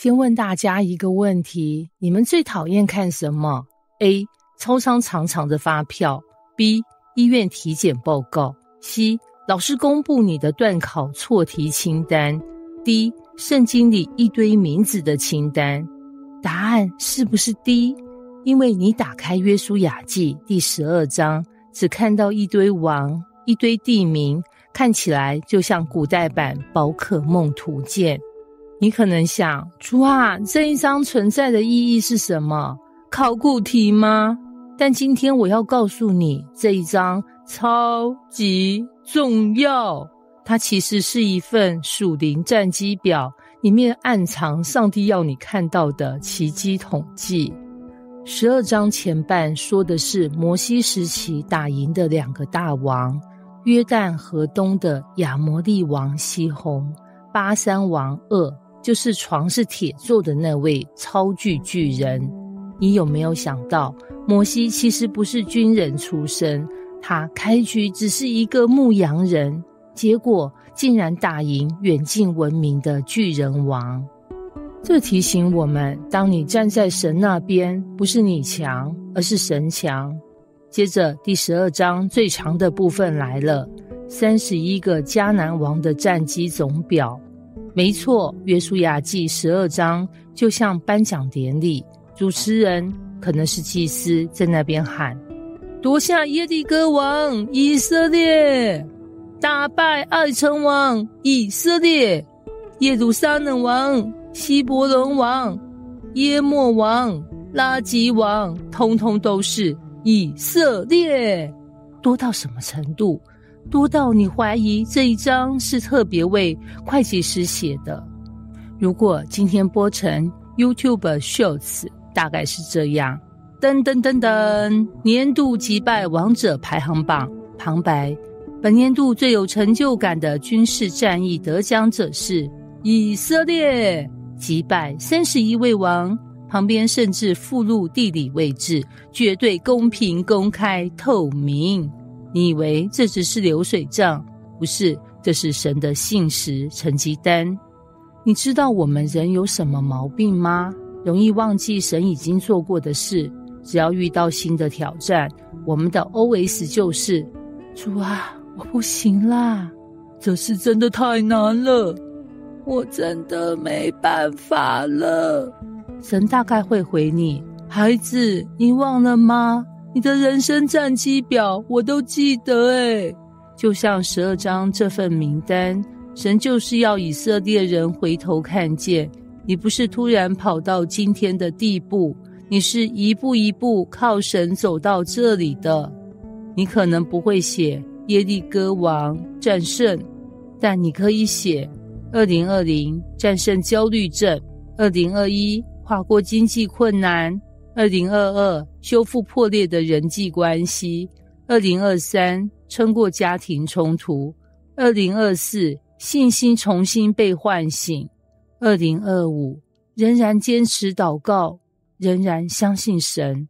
先問大家一個問題，你們最討厭看什麼？ A. 超商長長的發票， B. 醫院體檢報告， C. 老師公布你的段考錯題清單， D. 聖經裡一堆名字的清單。答案是不是 D？ 因為你打開約書亞記第12章，只看到一堆王，一堆地名，看起來就像古代版寶可夢圖鑑。你可能想，主啊，這一章存在的意義是什麼？考古題嗎？但今天我要告訴你，這一章超級重要。它其實是一份屬靈戰績表，裡面暗藏上帝要你看到的奇蹟統計。12章前半說的是摩西時期打贏的2個大王，約旦河東的亞摩利王西宏，巴珊王噩，就是床是鐵做的那位超巨巨人。你有沒有想到，摩西其實不是軍人出身，他開局只是一個牧羊人，結果竟然打贏遠近聞名的巨人王。這提醒我們，當你站在神那邊，不是你強，而是神強。接着第12章最長的部分來了，31個迦南王的戰績總表。沒錯，約書亞記12章就像頒獎典禮，主持人可能是祭司在那邊喊：奪下耶利哥王以色列，打敗艾城王以色列，耶路撒冷王、希伯崙王、耶末王、拉吉王，通通都是以色列。多到什麼程度？多到你懷疑這一章是特別為會計師寫的。如果今天播成 YouTube Shorts， 大概是這樣：噔噔噔噔，年度擊敗王者排行榜，旁白，本年度最有成就感的軍事戰役得獎者是以色列，擊敗31位王，旁邊甚至附錄地理位置，絕對公平、公開、透明。你以為這只是流水賬？不是，這是神的信實成績單。你知道我們人有什麼毛病嗎？容易忘記神已經做過的事。只要遇到新的挑戰，我們的 OS 就是：主啊，我不行啦，這事真的太難了，我真的沒辦法了。神大概會回你：孩子，你忘了嗎？你的人生戰績表我都記得誒。就像12章這份名單，神就是要以色列人回頭看見，你不是突然跑到今天的地步，你是一步一步靠神走到這裡的。你可能不會寫耶利哥王戰勝，但你可以寫2020戰勝焦慮症，2021跨過經濟困難，2022修復破裂的人際關係，2023撐過家庭衝突，2024信心重新被喚醒，2025仍然堅持禱告，仍然相信神。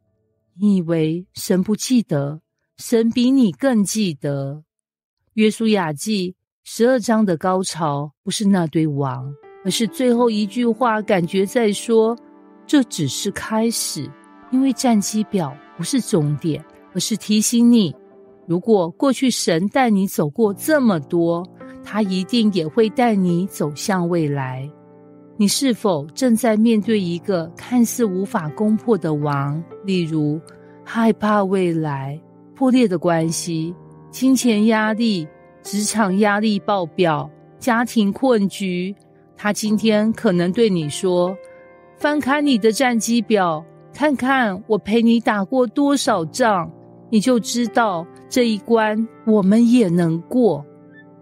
你以為神不記得？神比你更記得。約書亞記12章的高潮不是那堆王，而是最後一句話，感覺在說這只是開始，因為戰績表不是終點，而是提醒你，如果過去神帶你走過這麼多，他一定也會帶你走向未來。你是否正在面對一個看似無法攻破的王？例如害怕未來、破裂的關係、金錢壓力、職場壓力爆表、家庭困局。他今天可能對你說，翻開你的戰績表，看看我陪你打過多少仗，你就知道這一關我們也能過。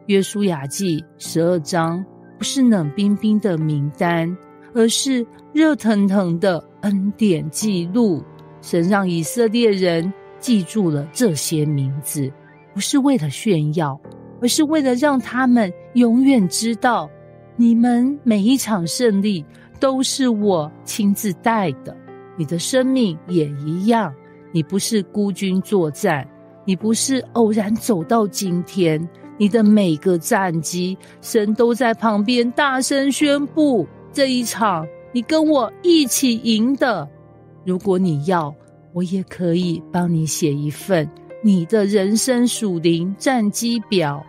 約書亞記12章不是冷冰冰的名單，而是熱騰騰的恩典記錄。神讓以色列人記住了這些名字，不是為了炫耀，而是為了讓他們永遠知道，你們每一場勝利都是我親自帶的。你的生命也一樣，你不是孤軍作戰，你不是偶然走到今天，你的每個戰績，神都在旁邊大聲宣布，這一場你跟我一起贏的。如果你要，我也可以幫你寫一份你的人生屬靈戰績表。